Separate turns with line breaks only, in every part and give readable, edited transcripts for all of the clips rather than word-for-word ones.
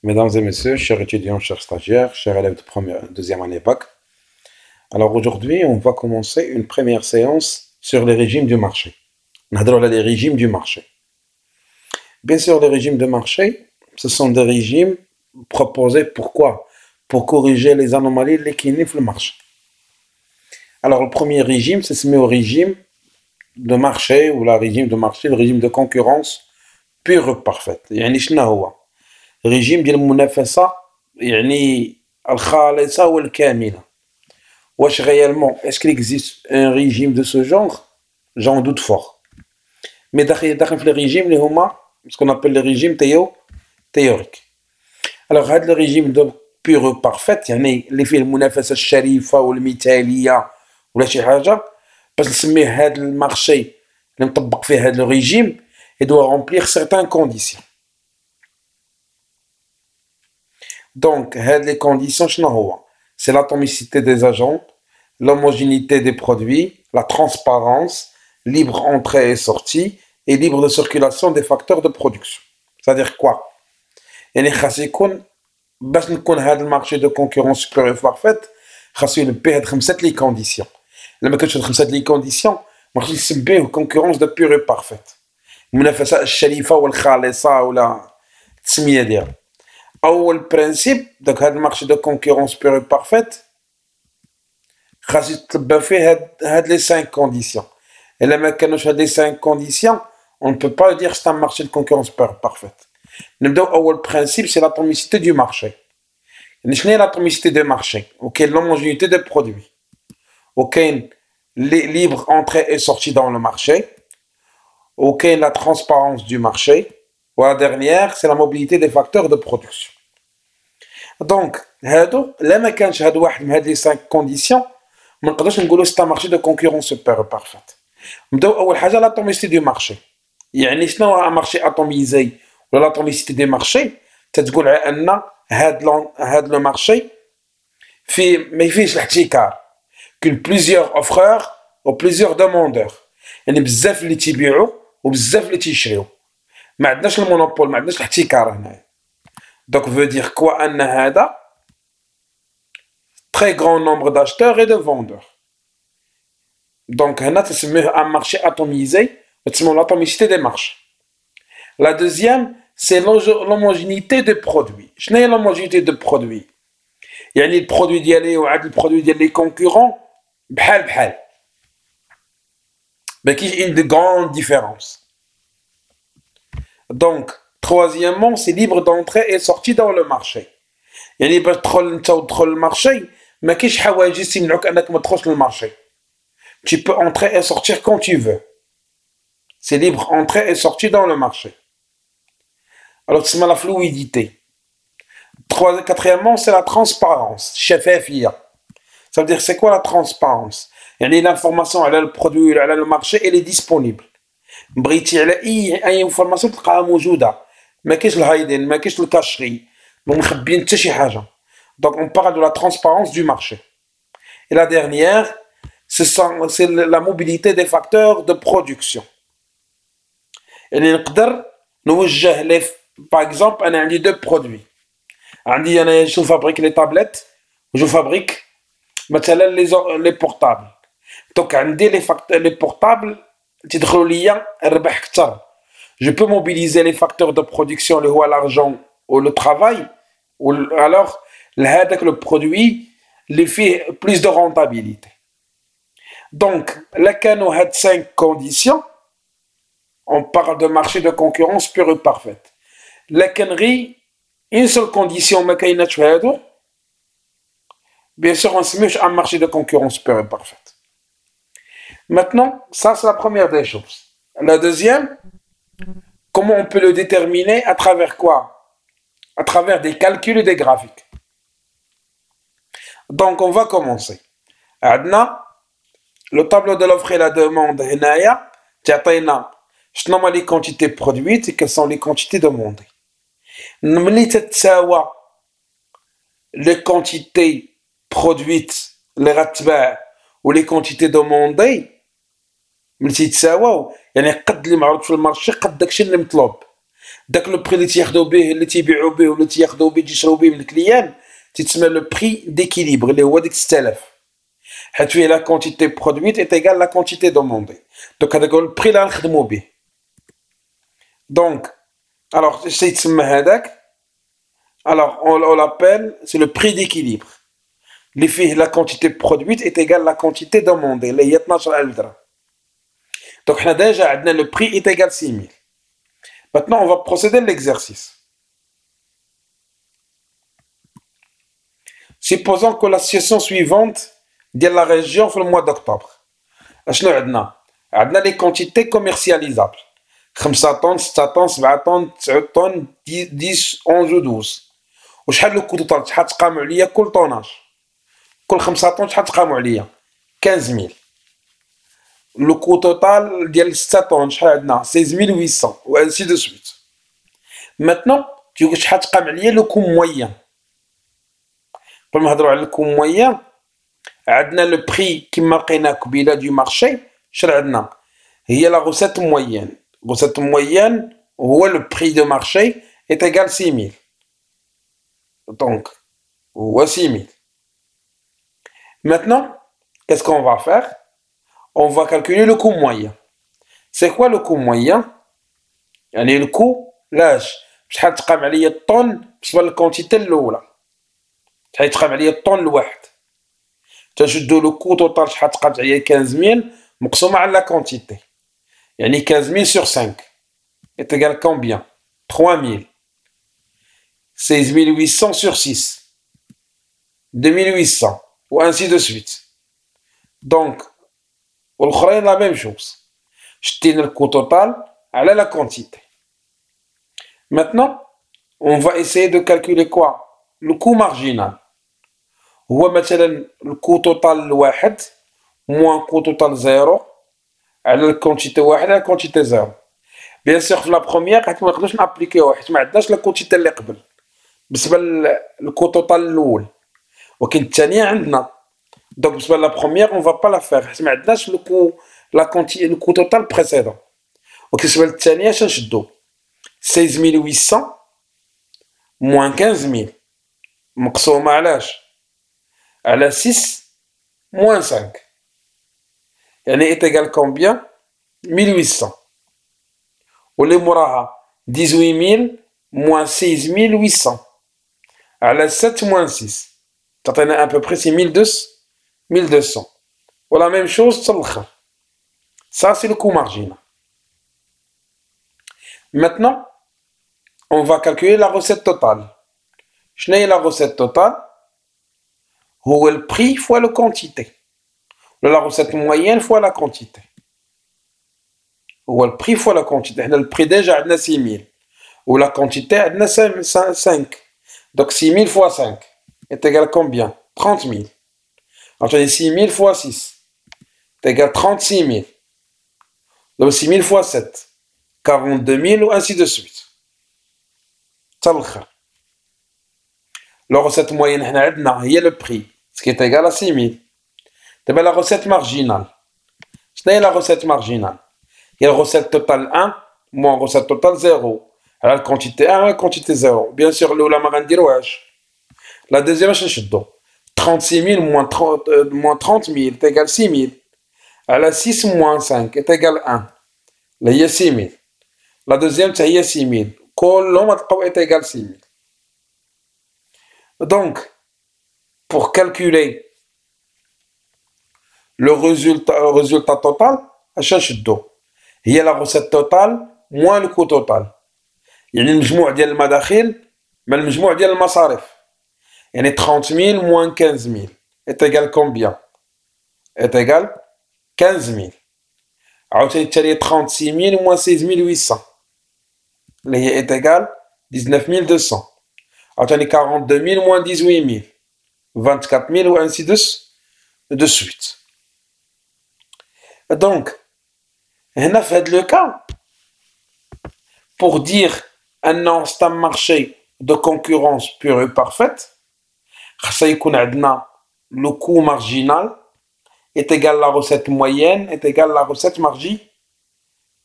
Mesdames et messieurs, chers étudiants, chers stagiaires, chers élèves de première, deuxième année bac. Alors aujourd'hui, on va commencer une première séance sur les régimes du marché. On a les régimes du marché. Bien sûr, les régimes de marché, ce sont des régimes proposés pourquoi? Pour corriger les anomalies qui nifent le marché. Alors le premier régime, c'est se met au régime de marché ou le régime de marché, le régime de concurrence pure et parfaite. يعني شنو هو؟ ريجيم ديال المنافسة يعني الخالصة والكاملة. Wesh réellement, est-ce qu'il existe un régime de ce genre? J'en doute fort. Mais dans les régimes, les huma, ce qu'on appelle les régimes théoriques. Alors, هذا le régime de pure parfaite, يعني اللي فيه المنافسة الشريفة والمثالية ولا شي حاجة، باش نسميه هذا المارشي اللي مطبق فيه هذا le régime, il doit remplir certaines conditions. Donc, les conditions, c'est l'atomicité des agents, l'homogénéité des produits, la transparence, libre entrée et sortie, et libre de circulation des facteurs de production. C'est-à-dire quoi? يعني خاص يكون باش نكون هذا المارشي دو كونكورونس بيغ بارفيت خاص يلبي هاد خمسة لي كونديسيون. لما كانش هاد خمسة لي كونديسيون ما خاصش نسميه كونكورونس دو بيغ بارفيت. المنافسة الشريفة والخالصة ولا التسمية ديالها. أول برانسيب داك هاد المارشي دو كونكورونس بيغ بارفيت خاص يتلبى فيه هاد لي 5 كونديسيون. إلا ما كانوش هاد لي 5 كونديسيون on ne peut pas dire c'est un marché de concurrence parfaite. نبداو أول برانسيب سي l'atomicité du marché. يعني شنو هي l'atomicité du marché؟ وكاين l'homogénéité des produits. وكاين libre entrée et sortie dans le marché. وكاين la transparence du marché. Ou la dernière, c'est la mobilité des facteurs de production. Donc, هادو لا ما كانش هاد واحد من هاد لي 5 كونديسيون ما نقدرش نقولوا سي مارشي دو كونكورونس سوبر بارفيت. نبداو اول حاجه لاتوميسيتي دو مارشي. يعني شنو هو مارشي اتوميزي ولا لاتوميسيتي دو مارشي؟ تتقول على ان هاد لو مارشي في ما فيهش الاحتكار كل بليزيور اوفرور و بليزيور دوموندور. يعني بزاف اللي تيبيعوا وبزاف اللي تيشريو. ما عندناش المونوبول، ما عندناش الاحتكار هنا. Donc veut dire quoi ان هذا très grand nombre d'acheteurs et de vendeurs. Donc هنا تسميه un marché atomisé وتسموه l'atomicité des marchés. La deuxième c'est l'homogénéité des produits. شنو هي l'homogénéité des produits؟ يعني البرودوي ديالي وعاد البرودوي ديال لي كونكورون بحال ما كاينش une de grande différence. Donc troisièmement c'est libre d'entrée et sortie dans le marché. يعني باش تدخل انت وتدخل المارشي ما كاينش حواجز يمنعوك انك ما تدخلش للمارشي. Tu peux entrer et sortir quand tu veux. C'est libre entrée et sortie dans le marché. Alors c'est la fluidité. Quatrièmement, c'est la transparence. شفافية. Ça veut dire c'est quoi la transparence? يعني l'information على البرودوي على le marché elle est disponible. بغيتي على اي انفورماسيون تلقاها موجودة. ما كاينش الهايدين، ما كاينش الكاشري. ما مخبيين حتى شي حاجة. Donc on parle de la transparence du marché. Et la dernière, c'est la mobilité des facteurs de production. يعني نقدر نوجه لي par exemple انا عندي deux produits. عندي انا جو فابريك لي تابلت وجو فابريك مثلا لي بورطابل. دونك عندي لي بورطابل تيدخلوا ليا الربح اكثر. Je peux mobiliser les facteurs de production اللي هو l'argent ou le travail ou alors لهذاك le produit اللي فيه plus de rentabilité. Donc là كانوا هاد 5 conditions on parle de marché de concurrence pure et parfaite. لكن غير une seule condition ما كايناش في هادو bien sûr on se met un marché de concurrence pure et parfaite. Maintenant ça c'est la première des choses. La deuxième, comment on peut le déterminer? À travers quoi? À travers des calculs et des graphiques. Donc on va commencer. عندنا le tableau de l'offre et la demande هنايا تعطينا شنو هما les quantités produites et quelles sont les quantités demandées. ملي تتساوى les quantités produites اللي غتباع و les quantités demandées ملي تيتساواو يعني قد اللي معروض في المارشي قد داكشي اللي مطلوب. داك لو بري اللي تياخدو به اللي تيبيعو به ولا تياخدو به تيشراو به من الكليان تيتسمى لو بري ديكيليبر اللي هو ديك 6000 حيت فيه لا كونتيتي برودويت ايت ايغال لا كونتيتي دوموندي دونك هذاك هو البري اللي غنخدمو به دونك الوغ اش تيتسمى هذاك الوغ on l'appelle c'est le prix d'équilibre اللي فيه لا كونتيتي برودويت ايت ايغال لا كونتيتي دوموندي اللي هي 12000 درهم دونك حنا ديجا عندنا لو بري ايت ايغال 6000. Maintenant, on va procéder à l'exercice. Supposons que la situation suivante de la région fait le mois d'octobre. شنو عندنا؟ عندنا les quantités commercialisables. 5 طن، 6 طن، 7 طن، 9 طن، 10، 11 و 12. وشحال لو كو توتال شحال تقاموا عليا كل طوناج؟ كل 5 طن شحال تقاموا عليا؟ 15000. Le coût total ديال 6 طن شحال عندنا 16800 و ainsi de suite. Maintenant tu شحال تقام عليا لو كو مويان. قبل ما نهضروا على الكو مويان عندنا لو بري كيما لقينا قبيله دو مارشي شحال عندنا هي لا غوسيت مويان. غوسيت مويان هو لو بري دو مارشي est égal 6000 donc هو 6000. Maintenant qu'est-ce qu'on va faire? On va calculer le coût moyen. C'est quoi le coût moyen? يعني le coût لاش شحال تقام عليا الطن بالنسبه للكونتيتي الاولى شحال تقام عليا الطن الواحد تنشدو لو كو توتال شحال تقامت عليا 15000 مقسومه على لا كونتيتي يعني 15000 sur 5 est égal combien 3000 16800 sur 6 2800 و ainsi de suite donc والاخرين لا ميم شوز شدينا الكو توتال على لا كونتيتي. Maintenant, on va essayer de calculer quoi? Le coût marginal. هو مثلا الكو توتال الواحد موان كو توتال زيرو على الكونتيتي واحد على الكونتيتي زيرو. بيان سور في لا بروميير حيت ما نقدرش نابليكيوه حيت ما عندناش لا كونتيتي اللي قبل بالنسبه للكو توتال الاول ولكن الثانيه عندنا دونك بالنسبه لا بروميير اون فا با لا فير حيت ما عندناش لو كو لا كونتي لو كو توتال بريسيدون وكالنسبه للثانيه اش نشدو 16800 moins 15000 مقسومة علاش على 6 moins 5 يعني est égal combien 1800 واللي موراها 18000 moins 6800 على 7 moins 6 تعطينا à peu près c'est 1200 و la même chose حتى الاخر. Ça c'est le coût marginal. Maintenant on va calculer la recette totale. شنو هي la recette totale? هو le prix fois la quantité. La recette moyenne fois la quantité. هو le prix fois la quantité. حنا le prix déjà عندنا 6000 و la quantité عندنا 5. Donc 6000 fois 5 est égal combien 30000. Alors 6000 fois 6 est égal 36000. Donc 6000 fois 7 42000 ou ainsi de suite. La recette moyenne حنا عندنا هي le prix ce qui est égal à 6000. دابا la recette marginale. شنو هي la recette marginale? هي la recette totale 1 moins recette totale 0 على la quantité 1 على la quantité 0. Bien sûr الاولى ما غنديروهاش. La deuxième اش نشدو 36000 moins 30000 est égal 6000 على 6 moins 5 est égal 1 اللي هي 6000. La deuxième حتى هي 6000 كلهم غتلقاو est égal 6000. Donc, pour calculer le résultat total, il y a la recette totale moins le coût total. يعني المجموع ديال المداخيل مع المجموع ديال المصاريف. يعني 30000 moins 15000 est égal combien? Est égal 15000. عاوتاني التالية 36000 moins 16800 اللي هي est égal 19200. عاوتاني 42000 moins 18000 24000 و ainsi de suite. Donc هنا في هاد لو كا pour dire ان c'est un marché de concurrence pure et parfaite خاصها يكون عندنا le coût marginal est égal à la recette moyenne est égal à la recette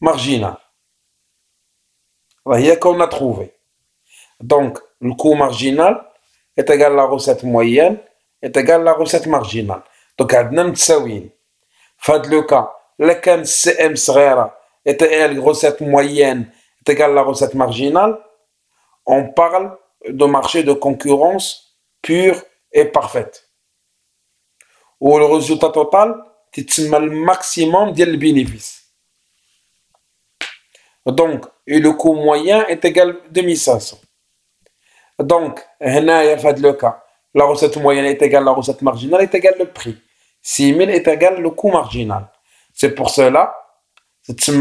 marginale. هي qu'on a trouvé. Donc, le coût marginal est égal à la recette moyenne est égal à la recette marginale. Donc, عندنا متساويين. في هذا le cas, là كان CM صغيرة est égal à la recette moyenne est égal à la recette marginale, on parle de marché de concurrence pure et parfaite. Où le résultat total c'est le maximum du bénéfice. Donc, et le coût moyen est égal à 2500. Donc, dans le cas, la recette moyenne est égale à la recette marginale est égale le prix. 6000 est égal au coût marginal. C'est pour cela que c'est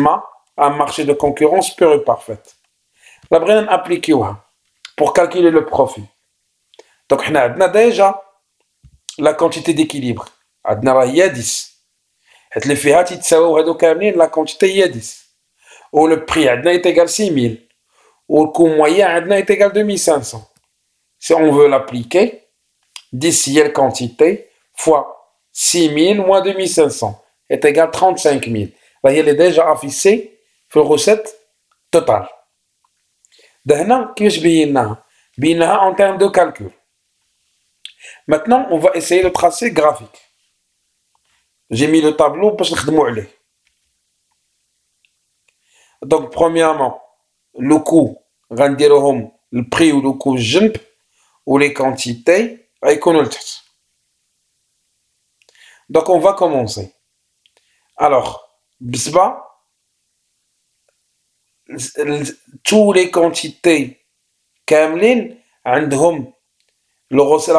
un marché de concurrence pure et parfaite. La brène appliquée pour calculer le profit. Donc, on a déjà la quantité d'équilibre. On a 10. Les fiat la quantité est 10. Ou le prix est égal à 6000. Ou le coût moyen est égal à 2500. Si on veut l'appliquer, 10 y a la quantité fois 6000 moins 2500 est égal à 35 000. Là, il est déjà affiché sur la recette totale. Maintenant, qu'est-ce que je vais en termes de calcul. Maintenant, on va essayer de tracer graphique. J'ai mis le tableau pour que je le. Donc, premièrement, le coût, le prix ou le coût jump ou les quantités, donc on va commencer. Alors, bisba, toutes les quantités kamlin, la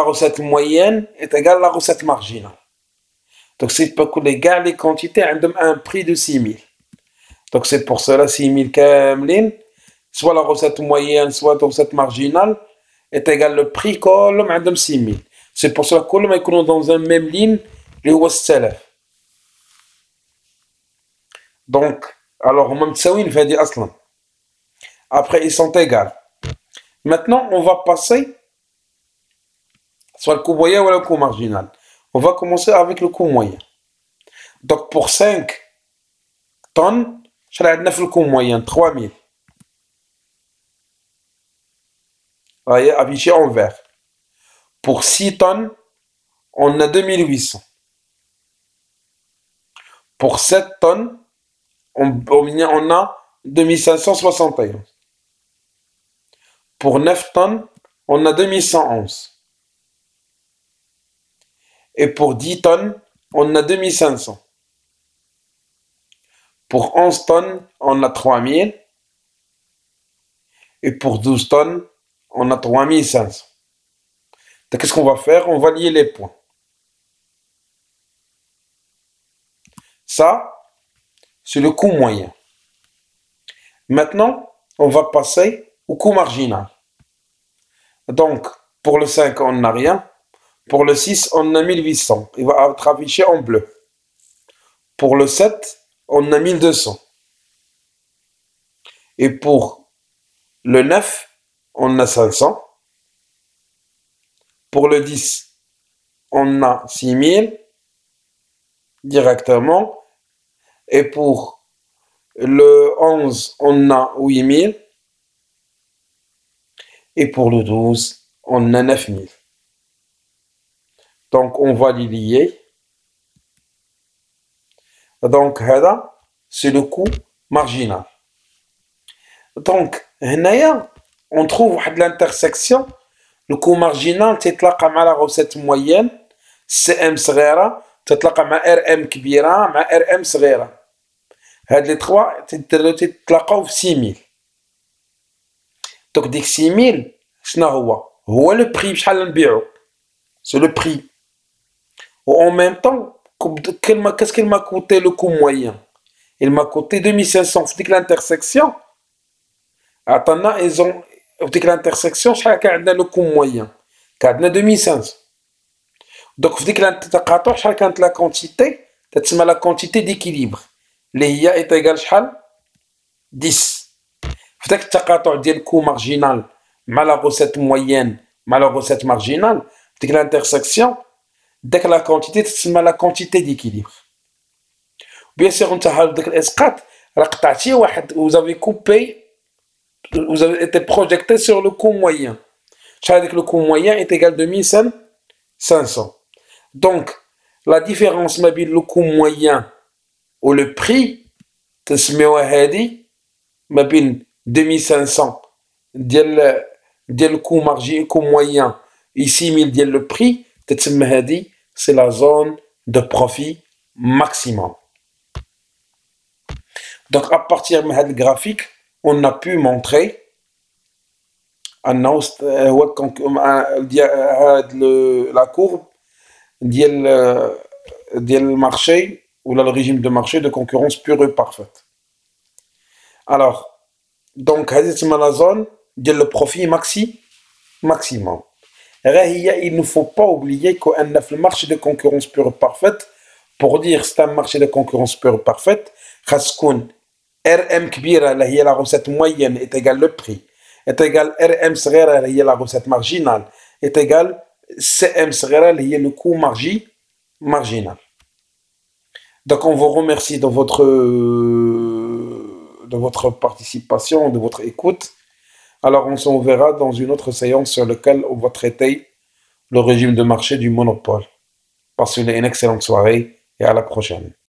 recette moyenne est égale à la recette marginale. Donc c'est pas que les quantités ont un prix de 6000. Donc c'est pour cela 6000 kamlin, soit la recette moyenne, soit la recette marginale, est égal le prix كلهم عندهم 6000. C'est pour cela que كلهم يكونوا dans une même ligne اللي هو 6000. Donc alors هما متساويين في هذه اصلا. Après ils sont égaux. Maintenant on va passer soit le coût moyen ou le coût marginal. On va commencer avec le coût moyen. Donc pour 5 tonnes, شحال عندنا في le coût moyen 3000. Affiché en vert. Pour 6 tonnes, on a 2800. Pour 7 tonnes, on a 2571. Pour 9 tonnes, on a 2111. Et pour 10 tonnes, on a 2500. Pour 11 tonnes, on a 3000. Et pour 12 tonnes, on a 3500. Donc, qu'est-ce qu'on va faire? On va lier les points. Ça, c'est le coût moyen. Maintenant, on va passer au coût marginal. Donc, pour le 5, on n'a rien. Pour le 6, on a 1800. Il va être affiché en bleu. Pour le 7, on a 1200. Et pour le 9, on a 500. Pour le 10, on a 6000 directement. Et pour le 11, on a 8000. Et pour le 12, on a 9000. Donc, on va les lier. Donc, c'est le coût marginal. Donc, on trouve l'intersection. Le coût marginal, c'est la recette moyenne, CM صغيرة, تتلاقى مع RM كبيرة, مع RM صغيرة. هاد les trois, تتلاقاو في 6000. Donc, ديك 6000, شنو هو؟ هو le prix بشحال نبيعو. C'est le prix. En même temps, qu'est-ce qu'il m'a coûté le coût moyen? Il m'a coûté 2500. Faut dire que l'intersection, attends, ils ont, faut dire que l'intersection, chacun a le coût moyen. Chacun a 2500. Donc, faut dire que l'intersection, chacun a la quantité, c'est la quantité d'équilibre. L'IA est égale à 10. Faut dire que l'intersection a le coût marginal, mal la recette moyenne, mal la recette marginale. Faut dire que l'intersection, dès que la quantité, c'est la quantité d'équilibre. Bien sûr, vous avez coupé vous avez été projeté sur le coût moyen. C'est-à-dire que le coût moyen est égal de 1500. Donc, la différence entre le coût moyen ou le prix, c'est ما بين 2500 ديال الكو مارجي كو موين et 6000 ديال le prix, تتسمى هذه c'est la zone de profit maximum. Donc à partir de ce graphique, on a pu montrer la courbe ديال marché ou le régime de marché de concurrence pure et parfaite. Alors, donc, c'est la zone de le profit maximum. Il ne faut pas oublier qu'on a le marché de concurrence pure et parfaite. Pour dire que c'est un marché de concurrence pure et parfaite, RM كبيرة, la recette moyenne est égale le prix, est égale RM صغيرة, la recette marginale, est égale CM صغيرة, le coût marginal. Donc, on vous remercie de votre participation, de votre écoute. Alors, on s'en verra dans une autre séance sur laquelle on va traiter le régime de marché du monopole. Passez une excellente soirée et à la prochaine.